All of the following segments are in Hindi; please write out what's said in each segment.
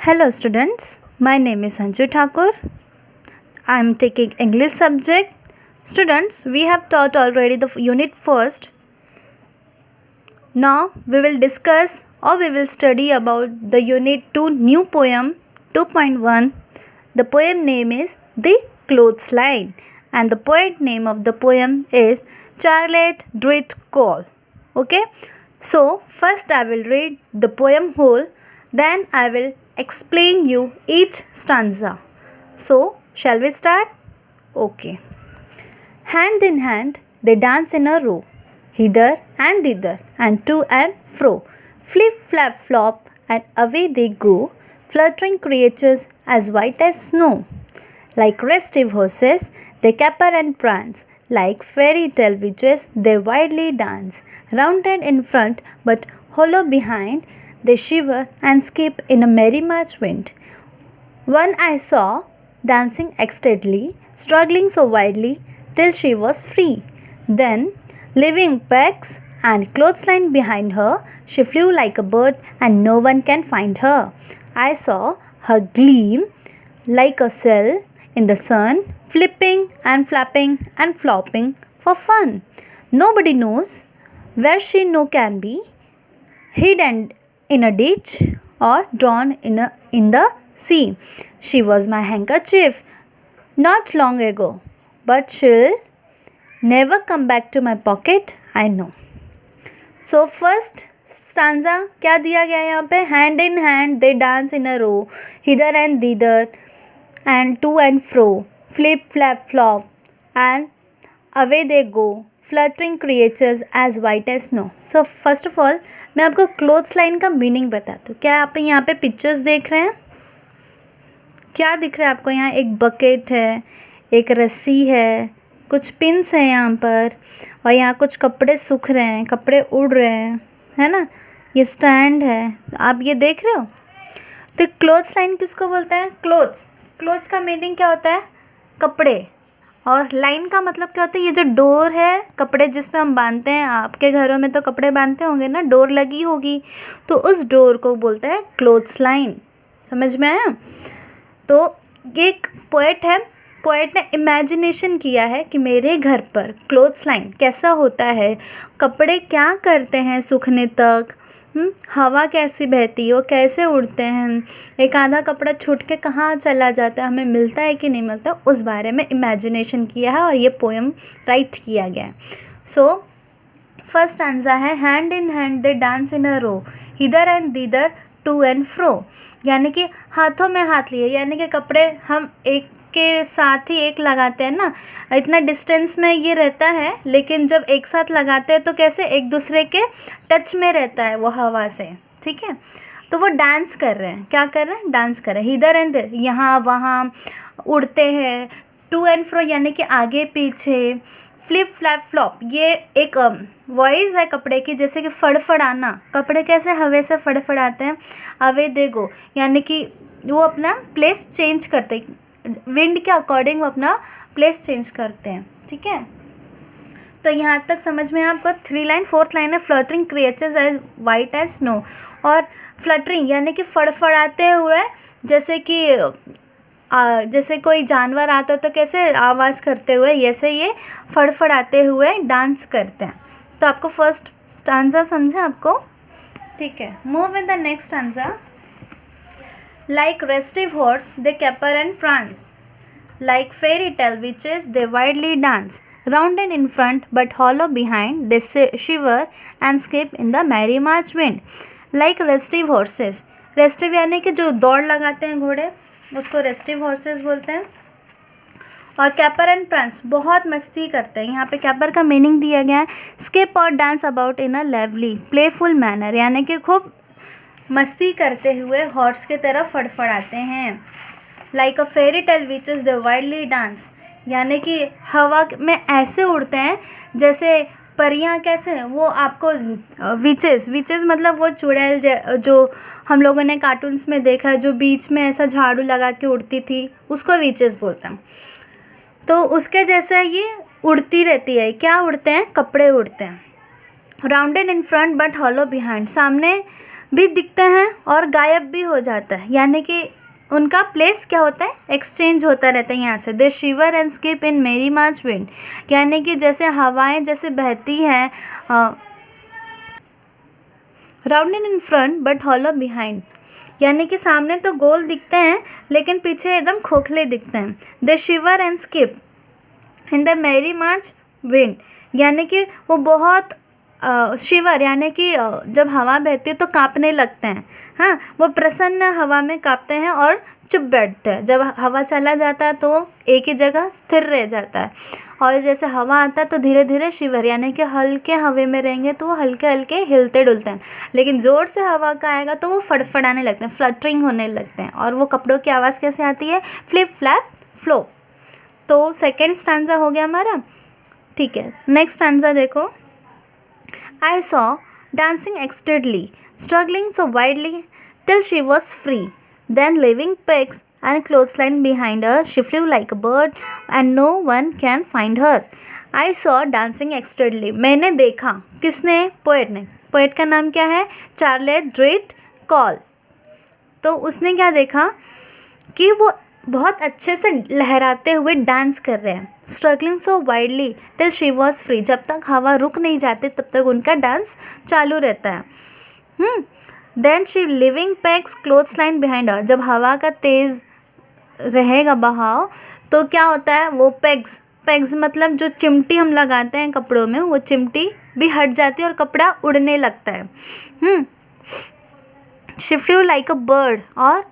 Hello students, my name is Sanju Thakur. I am taking English subject. Students, we have taught already the unit first. Now we will discuss or we will study about the unit 2 new poem 2.1. The poem name is The Clothes Line and the poet name of the poem is Charlotte Druitt Cole. Okay, so first I will read the poem whole, then I will explain you each stanza. So shall we start? Okay. Hand in hand they dance in a row, hither and thither and to and fro. Flip, flap, flop, and away they go, fluttering creatures as white as snow. Like restive horses, they caper and prance. Like fairy tale witches, they wildly dance. Rounded in front, but hollow behind, they shiver and skip in a merry March wind. One I saw, dancing ecstatically, struggling so wildly, till she was free. Then, leaving pegs and clothesline behind her, she flew like a bird and no one can find her. I saw her gleam like a cell in the sun, flipping and flapping and flopping for fun. Nobody knows where she no can be, hidden in a ditch or drawn in the sea. She was my handkerchief not long ago, but she'll never come back to my pocket, I know. So first stanza क्या दिया गया है यहाँ पे? Hand in hand they dance in a row, hither and thither and to and fro, flip, flap, flop, and away they go, fluttering creatures as white as snow. So first of all मैं आपको क्लोथ्स लाइन का मीनिंग बताती हूँ. क्या आप यहाँ पे पिक्चर्स देख रहे हैं? क्या दिख रहा है आपको? यहाँ एक बकेट है, एक रस्सी है, कुछ पिन्स हैं यहाँ पर, और यहाँ कुछ कपड़े सूख रहे हैं, कपड़े उड़ रहे हैं, है ना. ये स्टैंड है, आप ये देख रहे हो. तो क्लोथ्स लाइन किसको बोलते हैं? क्लोथ्स का मीनिंग क्या होता है? कपड़े. और लाइन का मतलब क्या होता है? ये जो डोर है, कपड़े जिसमें हम बांधते हैं, आपके घरों में तो कपड़े बांधते होंगे ना, डोर लगी होगी, तो उस डोर को बोलते हैं क्लोथ्स लाइन. समझ में आया? तो एक पोएट है, पोएट ने इमेजिनेशन किया है कि मेरे घर पर क्लोथ्स लाइन कैसा होता है, कपड़े क्या करते हैं सूखने तक, हवा कैसी बहती है, वो कैसे उड़ते हैं, एक आधा कपड़ा छूट के कहाँ चला जाता है, हमें मिलता है कि नहीं मिलता, उस बारे में इमेजिनेशन किया है और ये पोएम राइट किया गया है. सो फर्स्ट आंसर है hand in hand they dance in a row, hither and thither to and fro. यानी कि हाथों में हाथ लिए, यानी कि कपड़े हम एक के साथ ही एक लगाते हैं ना, इतना डिस्टेंस में ये रहता है, लेकिन जब एक साथ लगाते हैं तो कैसे एक दूसरे के टच में रहता है वो हवा से. ठीक है, तो वो डांस कर रहे हैं. क्या कर रहे हैं? डांस कर रहे हैं. इधर एंड यहाँ वहाँ उड़ते हैं. टू एंड फ्रो यानी कि आगे पीछे. फ्लिप फ्लैप फ्लॉप ये एक वॉइस है कपड़े की, जैसे कि फड़फड़ाना. कपड़े कैसे हवा से फड़फड़ाते हैं? अवे दे गो यानी कि वो अपना प्लेस चेंज करते हैं, विंड के अकॉर्डिंग वो अपना प्लेस चेंज करते हैं. ठीक है, तो यहाँ तक समझ में आपको. 3 लाइन. 4th लाइन है fluttering creatures as white as snow. और फ्लटरिंग यानी कि फड़फड़ाते हुए, जैसे कि जैसे कोई जानवर आता है तो कैसे आवाज़ करते हुए, ऐसे ये फड़फड़ाते हुए डांस करते हैं. तो आपको फर्स्ट स्टांजा समझा आपको? ठीक है, move in the next stanza. Like restive horse, they caper and prance. Like fairy tale witches, they wildly dance. Rounded in front, but hollow behind, they shiver and skip in the merry March wind. Like restive horses. Restive यानी कि जो दौड़ लगाते हैं घोड़े, उसको restive horses बोलते हैं. और कैपर एंड प्रांस बहुत मस्ती करते हैं. यहाँ पे कैपर का मीनिंग दिया गया है स्किप और dance about in a lovely playful manner, यानी कि खूब मस्ती करते हुए हॉर्स के तरफ फड़फड़ाते हैं. लाइक अ फेरी टेल विचेस दे वाइल्डली डांस, यानी कि हवा में ऐसे उड़ते हैं जैसे परियां. कैसे? वो आपको विचेस मतलब वो चुड़ैल जो हम लोगों ने कार्टून्स में देखा है, जो बीच में ऐसा झाड़ू लगा के उड़ती थी, उसको विचेस बोलते हैं. तो उसके जैसे ये उड़ती रहती है. क्या उड़ते हैं? कपड़े उड़ते हैं. Rounded in front but hollow behind, सामने भी दिखते हैं और गायब भी हो जाता है, यानी कि उनका प्लेस क्या होता है, एक्सचेंज होता रहता है यहाँ से। दे शिवर एंड स्किप इन मेरी मार्च विंड, यानी कि जैसे हवाएं जैसे बहती हैं rounded in front but hollow behind, यानी कि सामने तो गोल दिखते हैं लेकिन पीछे एकदम खोखले दिखते हैं। दे शिवर एंड स्किप इन द मेरी मार्च विंड, यानी कि वो बहुत शिवर यानी कि जब हवा बहती है तो कांपने लगते हैं। हाँ, वो प्रसन्न हवा में कांपते हैं और चुप बैठते हैं। जब हवा चला जाता है तो एक ही जगह स्थिर रह जाता है, और जैसे हवा आता है तो धीरे धीरे शिवर यानी कि हल्के हवा में रहेंगे तो वो हल्के हल्के हिलते डुलते हैं, लेकिन ज़ोर से हवा का आएगा तो वो फड़फड़ाने लगते हैं, फ्लटरिंग होने लगते हैं। और वो कपड़ों की आवाज़ कैसे आती है, फ्लिप फ्लैप फ्लो। तो सेकेंड स्टैंजा हो गया हमारा। ठीक है, नेक्स्ट स्टैंजा देखो। I saw dancing excitedly, struggling so wildly till she was free. Then leaving pegs and clothesline behind her, she flew like a bird and no one can find her. I saw dancing excitedly. मैंने देखा, किसने, पोएट ने। पोएट का नाम क्या है, चार्लेट ड्रेट कॉल। तो उसने क्या देखा कि वो बहुत अच्छे से लहराते हुए डांस कर रहे हैं। Struggling so widely till she was free, जब तक हवा रुक नहीं जाती तब तक उनका डांस चालू रहता है। Then she living packs clothes line behind her, जब हवा का तेज़ रहेगा बहाव तो क्या होता है, वो पैग्स मतलब जो चिमटी हम लगाते हैं कपड़ों में, वो चिमटी भी हट जाती है और कपड़ा उड़ने लगता है। She flu like a bird, और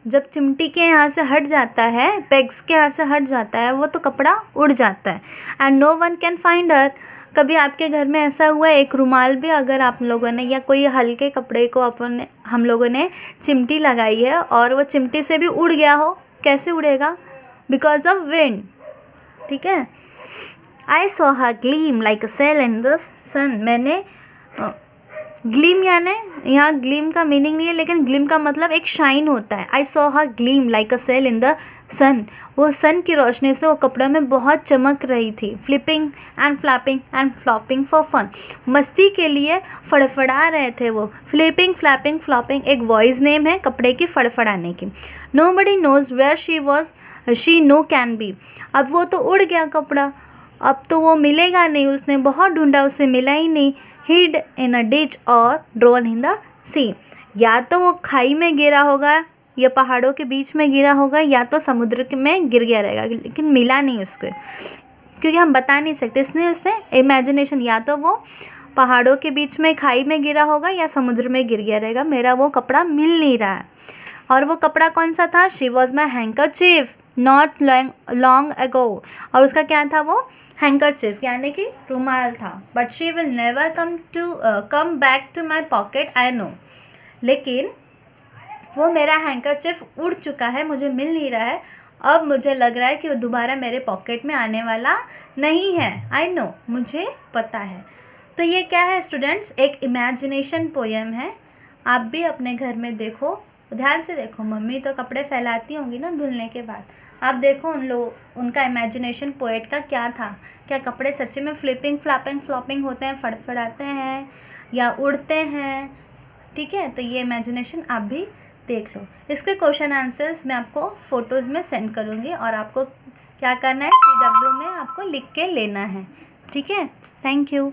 जब चिमटी के यहाँ से हट जाता है, पेग्स के यहाँ से हट जाता है, वो तो कपड़ा उड़ जाता है। And no one can find her, कभी आपके घर में ऐसा हुआ है, एक रुमाल भी अगर आप लोगों ने या कोई हल्के कपड़े को हम लोगों ने चिमटी लगाई है और वो चिमटी से भी उड़ गया हो, कैसे उड़ेगा, बिकॉज ऑफ विंड। ठीक है। I saw her gleam like a sail in the sun, मैंने ग्लीम यानी यहाँ ग्लीम का मीनिंग नहीं है, लेकिन ग्लीम का मतलब एक शाइन होता है। I saw her gleam like a sail in the sun, वो सन की रोशनी से वो कपड़े में बहुत चमक रही थी। Flipping and flapping and flopping for fun, मस्ती के लिए फड़फड़ा रहे थे वो। फ्लिपिंग फ्लैपिंग फ्लॉपिंग एक वॉइस नेम है कपड़े की फड़फड़ाने की। Nobody knows where she was she no can be, अब वो तो उड़ गया कपड़ा, अब तो वो मिलेगा नहीं, उसने बहुत ढूंढा उसे मिला ही नहीं। हिड इन अ डिच और ड्रोन इन द सी, या तो वो खाई में गिरा होगा या पहाड़ों के बीच में गिरा होगा या तो समुद्र में गिर गया रहेगा, लेकिन मिला नहीं उसको, क्योंकि हम बता नहीं सकते। इसने उसने इमेजिनेशन, या तो वो पहाड़ों के बीच में खाई में गिरा होगा या समुद्र में गिर गया रहेगा, मेरा वो कपड़ा मिल नहीं रहा है। और वो कपड़ा कौन सा था, she was my handkerchief not long ago, और उसका क्या था, वो हैंकरचीफ यानी कि रुमाल था। But she will never come back to my pocket I know, लेकिन वो मेरा हैंकरचीफ उड़ चुका है, मुझे मिल नहीं रहा है, अब मुझे लग रहा है कि वो दोबारा मेरे पॉकेट में आने वाला नहीं है। आई नो, मुझे पता है। तो ये क्या है स्टूडेंट्स, एक इमेजिनेशन पोएम है। आप भी अपने घर में देखो, ध्यान से देखो, मम्मी तो कपड़े फैलाती होंगी ना धुलने के बाद, आप देखो उनका इमेजिनेशन पोएट का क्या था, क्या कपड़े सच्ची में फ्लिपिंग फ्लैपिंग फ्लॉपिंग होते हैं, फड़फड़ाते हैं या उड़ते हैं। ठीक है, तो ये इमेजिनेशन आप भी देख लो। इसके क्वेश्चन आंसर्स मैं आपको फ़ोटोज़ में सेंड करूँगी और आपको क्या करना है, CW में आपको लिख के लेना है। ठीक है, थैंक यू।